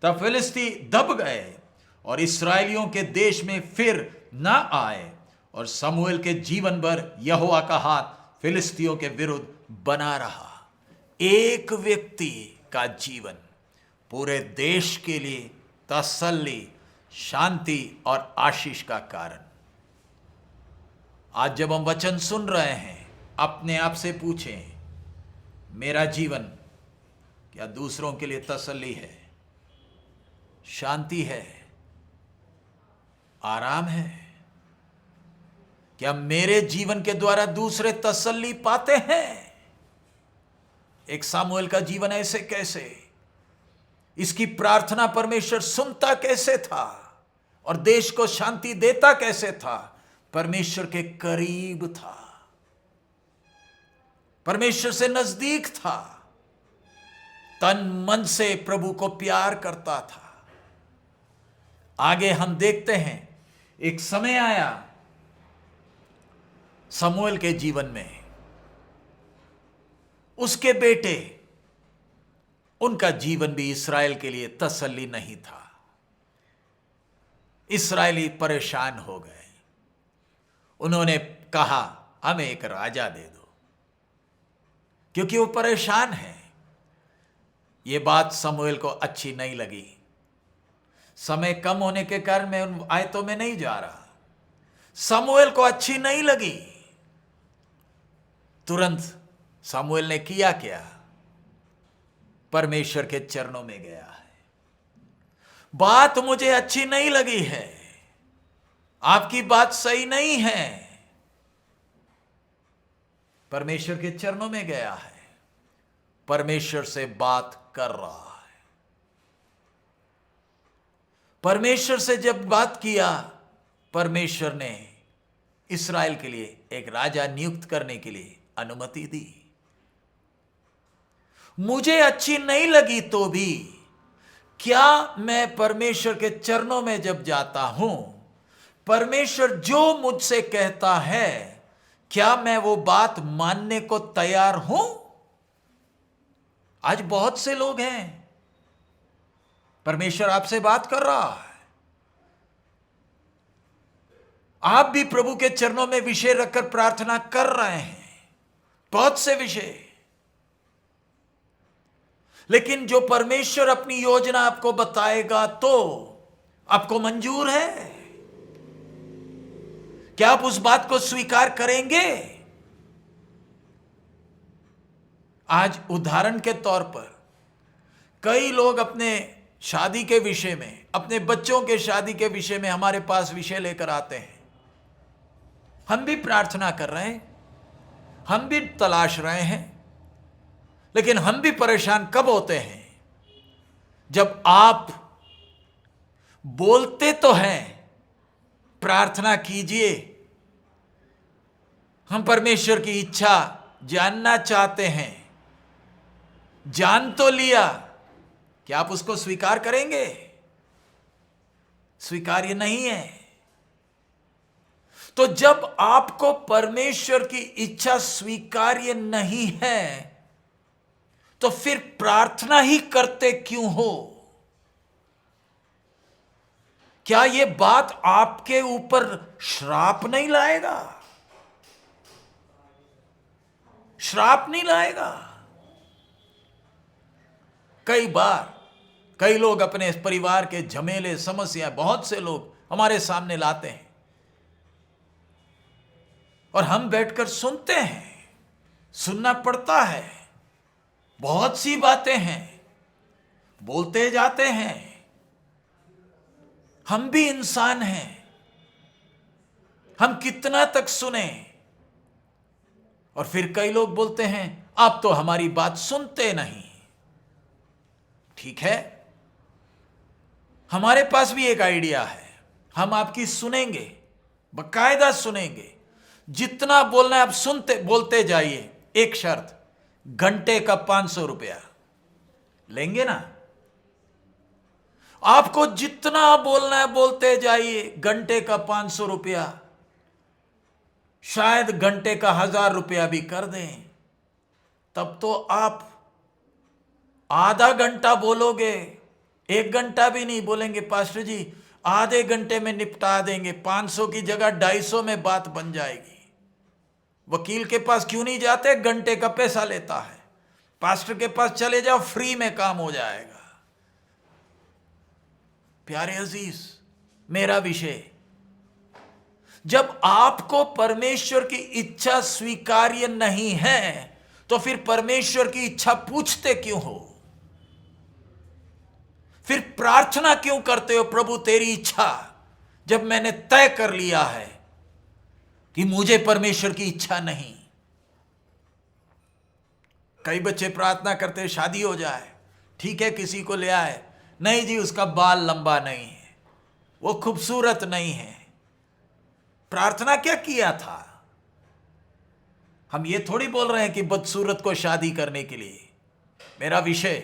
तब फिलिस्ती दब गए और इस्राएलियों के देश में फिर न आए, और समूएल के जीवन भर यहोवा का हाथ फिलिस्तियों के विरुद्ध बना रहा। एक व्यक्ति का जीवन पूरे देश के लिए तसल्ली, शांति और आशीष का कारण। आज जब हम वचन सुन रहे हैं, अपने आप से पूछें, मेरा जीवन क्या दूसरों के लिए तसल्ली है, शांति है, आराम है? क्या मेरे जीवन के द्वारा दूसरे तसल्ली पाते हैं? एक सामुएल का जीवन ऐसे कैसे, इसकी प्रार्थना परमेश्वर सुनता कैसे था और देश को शांति देता कैसे था? परमेश्वर के करीब था, परमेश्वर से नजदीक था, तन मन से प्रभु को प्यार करता था। आगे हम देखते हैं, एक समय आया समूएल के जीवन में, उसके बेटे, उनका जीवन भी इस्राएल के लिए तसल्ली नहीं था। इस्राएली परेशान हो गए। उन्होंने कहा, हमें एक राजा दे दो, क्योंकि वो परेशान है। ये बात समूएल को अच्छी नहीं लगी। समय कम होने के कारण मैं उन आयतों में नहीं जा रहा। समूएल को अच्छी नहीं लगी। तुरंत समूएल ने किया क्या? परमेश्वर के चरणों में गया है। बात मुझे अच्छी नहीं लगी है, आपकी बात सही नहीं है। परमेश्वर के चरणों में गया है, परमेश्वर से बात कर रहा है। परमेश्वर से जब बात किया, परमेश्वर ने इस्राएल के लिए एक राजा नियुक्त करने के लिए अनुमति दी। मुझे अच्छी नहीं लगी तो भी क्या मैं परमेश्वर के चरणों में जब जाता हूं, परमेश्वर जो मुझसे कहता है, क्या मैं वो बात मानने को तैयार हूं? आज बहुत से लोग हैं, परमेश्वर आपसे बात कर रहा है, आप भी प्रभु के चरणों में विषय रखकर प्रार्थना कर रहे हैं, बहुत से विषय। लेकिन जो परमेश्वर अपनी योजना आपको बताएगा तो आपको मंजूर है? क्या आप उस बात को स्वीकार करेंगे? आज उदाहरण के तौर पर कई लोग अपने शादी के विषय में, अपने बच्चों के शादी के विषय में हमारे पास विषय लेकर आते हैं। हम भी प्रार्थना कर रहे हैं, हम भी तलाश रहे हैं, लेकिन हम भी परेशान कब होते हैं? जब आप बोलते तो हैं, प्रार्थना कीजिए, हम परमेश्वर की इच्छा जानना चाहते हैं, जान तो लिया, क्या आप उसको स्वीकार करेंगे? स्वीकार्य नहीं है। तो जब आपको परमेश्वर की इच्छा स्वीकार्य नहीं है तो फिर प्रार्थना ही करते क्यों हो? क्या यह बात आपके ऊपर श्राप नहीं लाएगा? श्राप नहीं लाएगा? कई बार कई लोग अपने परिवार के झमेले समस्या बहुत से लोग हमारे सामने लाते हैं और हम बैठकर सुनते हैं। सुनना पड़ता है, बहुत सी बातें हैं, बोलते जाते हैं। हम भी इंसान हैं, हम कितना तक सुने? और फिर कई लोग बोलते हैं आप तो हमारी बात सुनते नहीं। ठीक है, हमारे पास भी एक आइडिया है, हम आपकी सुनेंगे, बकायदा सुनेंगे। जितना बोलना है आप सुनते बोलते जाइए। एक शर्त, घंटे का 500 रुपया लेंगे ना? आपको जितना बोलना है बोलते जाइए, घंटे का 500 रुपया, शायद घंटे का 1000 रुपया भी कर दें। तब तो आप आधा घंटा बोलोगे, 1 घंटा भी नहीं बोलेंगे। पास्टर जी आधे घंटे में निपटा देंगे, 500 की जगह 250 में बात बन जाएगी। वकील के पास क्यों नहीं जाते? घंटे का पैसा लेता है। पास्टर के पास चले जाओ, फ्री में काम हो जाएगा। प्यारे अजीज, मेरा विषय, जब आपको परमेश्वर की इच्छा स्वीकार्य नहीं है तो फिर परमेश्वर की इच्छा पूछते क्यों हो? फिर प्रार्थना क्यों करते हो? प्रभु तेरी इच्छा, जब मैंने तय कर लिया है कि मुझे परमेश्वर की इच्छा नहीं। कई बच्चे प्रार्थना करते हैं शादी हो जाए, ठीक है, किसी को ले आए, नहीं जी उसका बाल लंबा नहीं है, वो खूबसूरत नहीं है। प्रार्थना क्या किया था? हम ये थोड़ी बोल रहे हैं कि बदसूरत को शादी करने के लिए। मेरा विषय,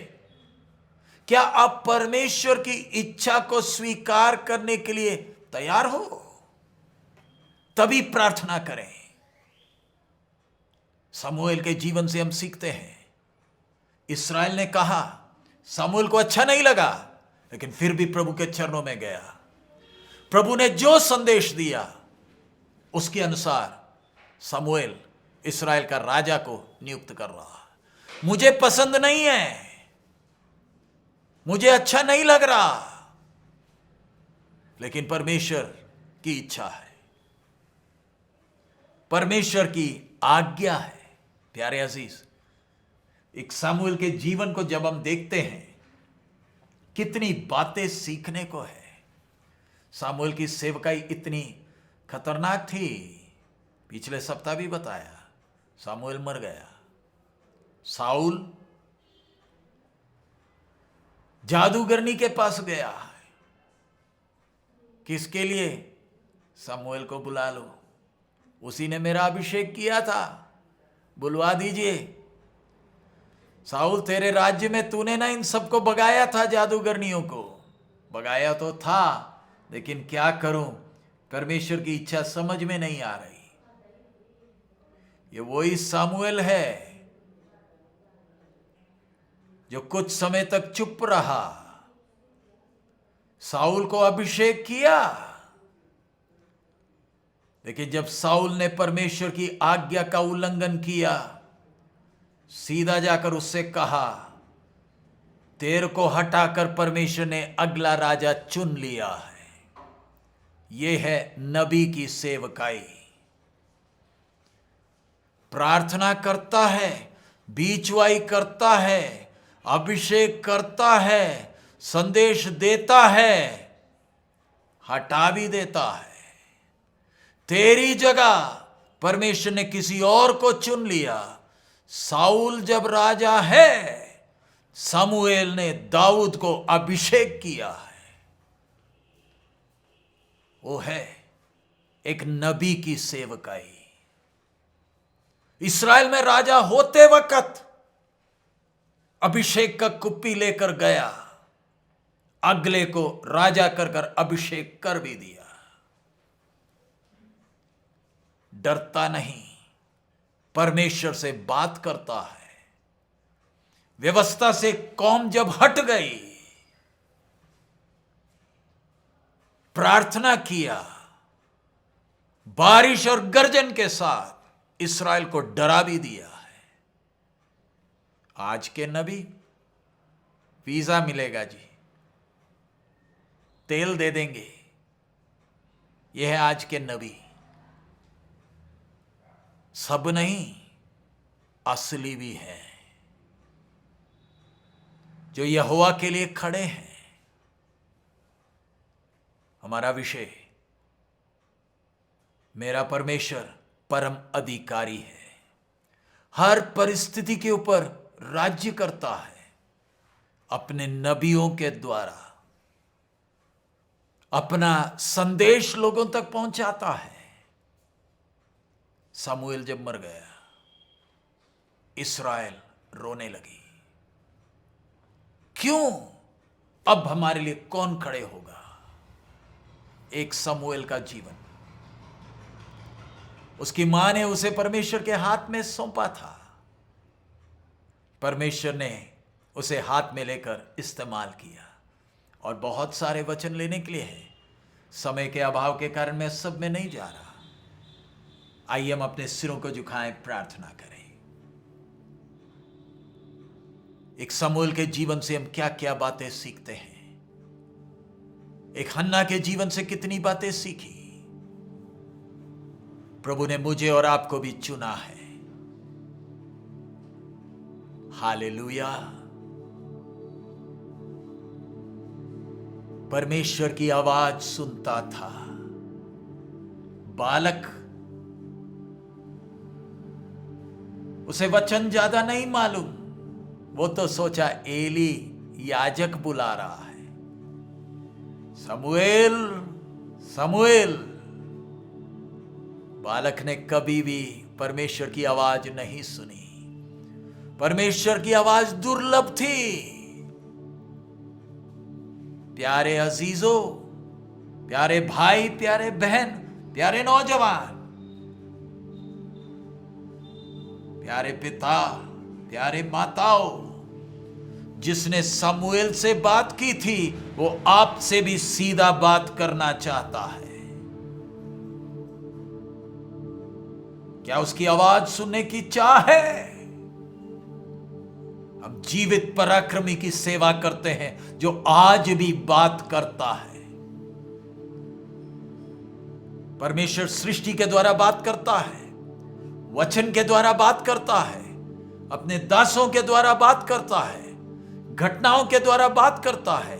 क्या आप परमेश्वर की इच्छा को स्वीकार करने के लिए तैयार हो? तभी प्रार्थना करें। समूएल के जीवन से हम सीखते हैं। इस्राएल ने कहा, समूएल को अच्छा नहीं लगा, लेकिन फिर भी प्रभु के चरणों में गया। प्रभु ने जो संदेश दिया उसके अनुसार समूएल इस्राएल का राजा को नियुक्त कर रहा। मुझे पसंद नहीं है, मुझे अच्छा नहीं लग रहा, लेकिन परमेश्वर की इच्छा है, परमेश्वर की आज्ञा है। प्यारे अजीज, एक सामुएल के जीवन को जब हम देखते हैं, कितनी बातें सीखने को है। सामुएल की सेवकाई इतनी खतरनाक थी, पिछले सप्ताह भी बताया। सामुएल मर गया, साउल जादूगरनी के पास गया, किसके लिए? सामुएल को बुला लो, उसी ने मेरा अभिषेक किया था, बुलवा दीजिए। साउल तेरे राज्य में तूने ना इन सबको भगाया था, जादूगरनियों को भगाया तो था, लेकिन क्या करूं, परमेश्वर की इच्छा समझ में नहीं आ रही। ये वही सामुएल है जो कुछ समय तक चुप रहा, साउल को अभिषेक किया, लेकिन जब साउल ने परमेश्वर की आज्ञा का उल्लंघन किया, सीधा जाकर उससे कहा, तेरे को हटाकर परमेश्वर ने अगला राजा चुन लिया है। यह है नबी की सेवकाई। प्रार्थना करता है, बीचवाई करता है, अभिषेक करता है, संदेश देता है, हटा भी देता है। तेरी जगह परमेश्वर ने किसी और को चुन लिया। साउल जब राजा है, समूएल ने दाऊद को अभिषेक किया है। वो है एक नबी की सेवकाई। इस्राएल में राजा होते वक्त अभिषेक का कुप्पी लेकर गया, अगले को राजा कर कर अभिषेक कर भी दिया। डरता नहीं, परमेश्वर से बात करता है। व्यवस्था से कौम जब हट गई, प्रार्थना किया, बारिश और गर्जन के साथ इस्राएल को डरा भी दिया है। आज के नबी, वीजा मिलेगा जी, तेल दे देंगे, यह है आज के नबी। सब नहीं, असली भी हैं, जो यहोवा के लिए खड़े हैं। हमारा विषय, मेरा परमेश्वर परम अधिकारी है, हर परिस्थिति के ऊपर राज्य करता है, अपने नबियों के द्वारा अपना संदेश लोगों तक पहुंचाता है। समूएल जब मर गया, इस्राएल रोने लगी। क्यों? अब हमारे लिए कौन खड़े होगा? एक समूएल का जीवन, उसकी मां ने उसे परमेश्वर के हाथ में सौंपा था। परमेश्वर ने उसे हाथ में लेकर इस्तेमाल किया, और बहुत सारे वचन लेने के लिए है। समय के अभाव के कारण मैं सब में नहीं जा रहा। आइए हम अपने सिरों को झुकाएं, प्रार्थना करें। एक समूएल के जीवन से हम क्या क्या बातें सीखते हैं, एक हन्ना के जीवन से कितनी बातें सीखी। प्रभु ने मुझे और आपको भी चुना है। हालेलुया। परमेश्वर की आवाज सुनता था। बालक, उसे वचन ज्यादा नहीं मालूम, वो तो सोचा एली याजक बुला रहा है। समूएल, समूएल। बालक ने कभी भी परमेश्वर की आवाज नहीं सुनी। परमेश्वर की आवाज दुर्लभ थी। प्यारे अजीजों, प्यारे भाई, प्यारे बहन, प्यारे नौजवान, प्यारे पिता, प्यारे माताओं, जिसने समूएल से बात की थी, वो आपसे भी सीधा बात करना चाहता है। क्या उसकी आवाज सुनने की चाह है? हम जीवित पराक्रमी की सेवा करते हैं, जो आज भी बात करता है। परमेश्वर सृष्टि के द्वारा बात करता है, वचन के द्वारा बात करता है, अपने दासों के द्वारा बात करता है, घटनाओं के द्वारा बात करता है।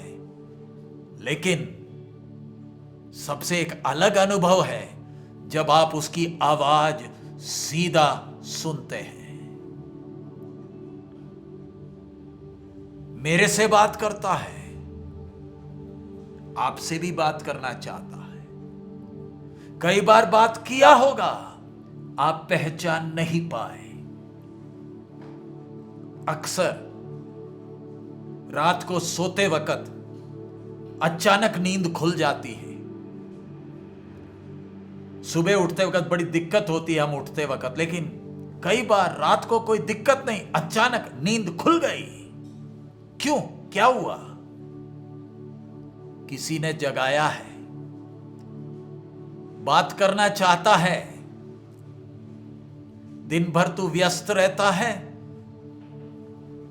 लेकिन सबसे एक अलग अनुभव है जब आप उसकी आवाज सीधा सुनते हैं। मेरे से बात करता है, आपसे भी बात करना चाहता है। कई बार बात किया होगा, आप पहचान नहीं पाए। अक्सर रात को सोते वक्त अचानक नींद खुल जाती है। सुबह उठते वक्त बड़ी दिक्कत होती है हम उठते वक्त, लेकिन कई बार रात को कोई दिक्कत नहीं, अचानक नींद खुल गई। क्यों? क्या हुआ? किसी ने जगाया है, बात करना चाहता है। दिन भर तू व्यस्त रहता है,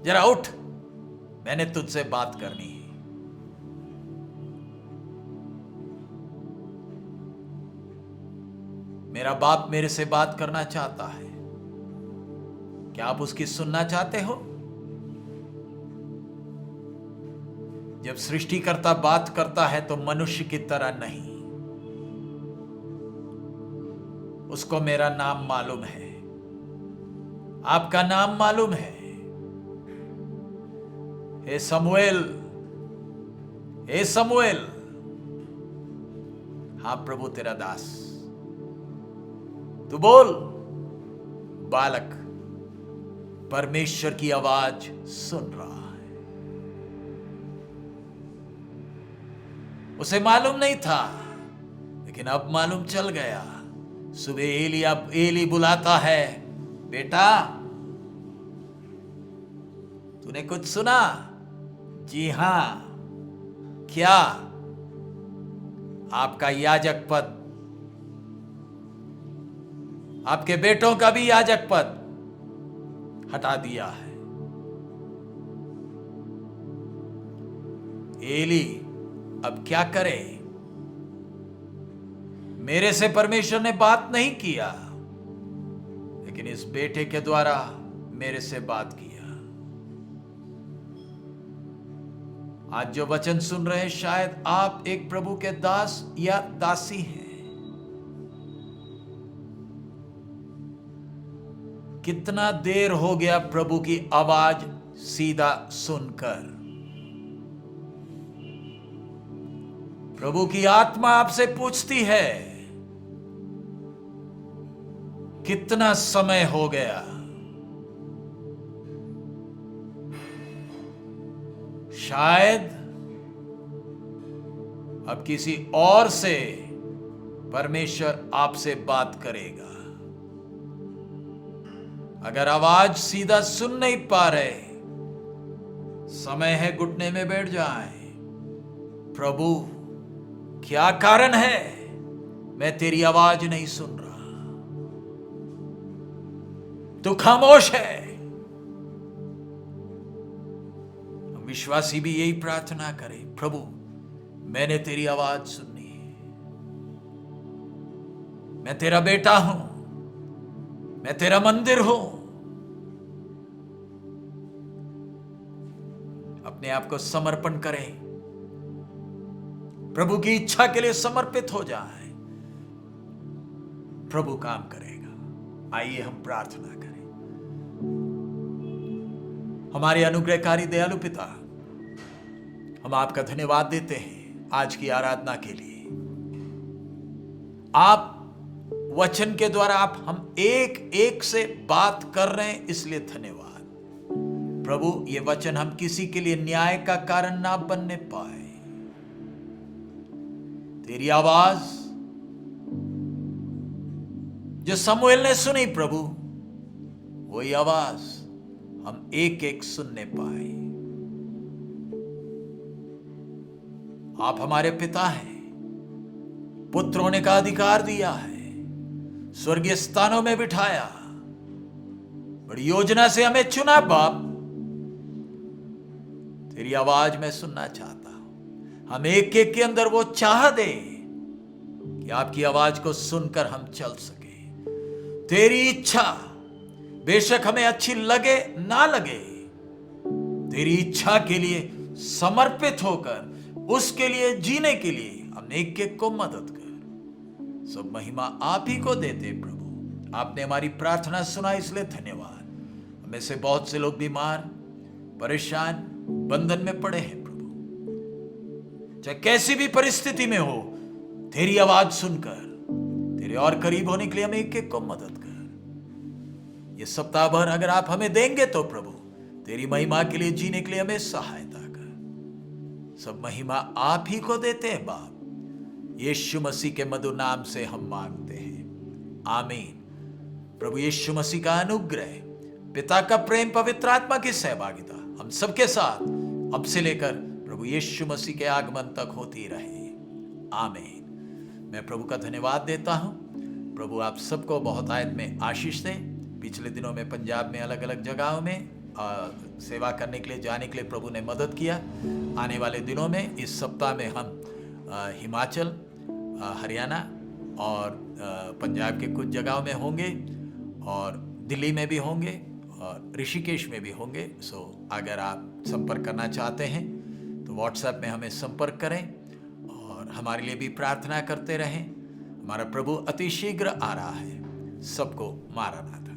जरा उठ, मैंने तुझसे बात करनी है। मेरा बाप मेरे से बात करना चाहता है। क्या आप उसकी सुनना चाहते हो? जब सृष्टिकर्ता बात करता है तो मनुष्य की तरह नहीं। उसको मेरा नाम मालूम है, आपका नाम मालूम है। हे समूएल, हे समूएल। हां प्रभु, तेरा दास, तू बोल। बालक परमेश्वर की आवाज सुन रहा है। उसे मालूम नहीं था, लेकिन अब मालूम चल गया। सुबह एली बुलाता है, बेटा तूने कुछ सुना? जी हां। क्या? आपका याजक पद, आपके बेटों का भी याजक पद हटा दिया है। एली अब क्या करे? मेरे से परमेश्वर ने बात नहीं किया, लेकिन इस बेटे के द्वारा मेरे से बात किया। आज जो वचन सुन रहे हैं, शायद आप एक प्रभु के दास या दासी हैं। कितना देर हो गया प्रभु की आवाज सीधा सुनकर? प्रभु की आत्मा आपसे पूछती है, कितना समय हो गया? शायद अब किसी और से परमेश्वर आपसे बात करेगा। अगर आवाज सीधा सुन नहीं पा रहे, समय है घुटने में बैठ जाए। प्रभु, क्या कारण है मैं तेरी आवाज नहीं सुन रहा? तू खामोश है। हम विश्वासी भी यही प्रार्थना करें, प्रभु मैंने तेरी आवाज सुननी है। मैं तेरा बेटा हूं, मैं तेरा मंदिर हूं। अपने आप को समर्पण करें, प्रभु की इच्छा के लिए समर्पित हो जाए। प्रभु काम करेगा। आइए हम प्रार्थना करें। हमारे अनुग्रहकारी दयालु पिता, हम आपका धन्यवाद देते हैं आज की आराधना के लिए। आप वचन के द्वारा आप हम एक एक से बात कर रहे हैं, इसलिए धन्यवाद। प्रभु, ये वचन हम किसी के लिए न्याय का कारण ना बनने पाए। तेरी आवाज जो समूएल ने सुनी प्रभु, वही आवाज हम एक एक सुनने पाए। आप हमारे पिता हैं, पुत्र होने का अधिकार दिया है, स्वर्गीय स्थानों में बिठाया, बड़ी योजना से हमें चुना। बाप, तेरी आवाज मैं सुनना चाहता हूं। हम एक एक के अंदर वो चाह दे कि आपकी आवाज को सुनकर हम चल सके। तेरी इच्छा बेशक हमें अच्छी लगे ना लगे, तेरी इच्छा के लिए समर्पित होकर उसके लिए जीने के लिए हम एक एक को मदद कर। सब महिमा आप ही को देते प्रभु। आपने हमारी प्रार्थना सुना, इसलिए धन्यवाद। हमें से बहुत से लोग बीमार, परेशान, बंधन में पड़े हैं प्रभु। चाहे कैसी भी परिस्थिति में हो, तेरी आवाज सुनकर तेरे और करीब होने के लिए हमें एक एक को मदद कर। ये सप्ताह भर अगर आप हमें देंगे तो प्रभु, तेरी महिमा के लिए जीने के लिए हमें सहायता कर। सब महिमा आप ही को देते हैं बाप। यीशु मसीह के मधुर नाम से हम मांगते हैं, आमीन। प्रभु यीशु मसीह का अनुग्रह, पिता का प्रेम, पवित्र आत्मा की सहभागिता हम सबके साथ अब से लेकर प्रभु यीशु मसीह के आगमन तक होती रहे, आमीन। मैं प्रभु का धन्यवाद देता हूं। प्रभु आप सबको बहुत आयत में आशीष दें। पिछले दिनों में पंजाब में अलग अलग जगहों में सेवा करने के लिए जाने के लिए प्रभु ने मदद किया। आने वाले दिनों में इस सप्ताह में हम हिमाचल, हरियाणा और पंजाब के कुछ जगहों में होंगे और दिल्ली में भी होंगे और ऋषिकेश में भी होंगे। सो अगर आप संपर्क करना चाहते हैं तो व्हाट्सएप में हमें संपर्क करें और हमारे लिए भी प्रार्थना करते रहें। हमारा प्रभु अति शीघ्र आ रहा है। सबको मारा नाथा।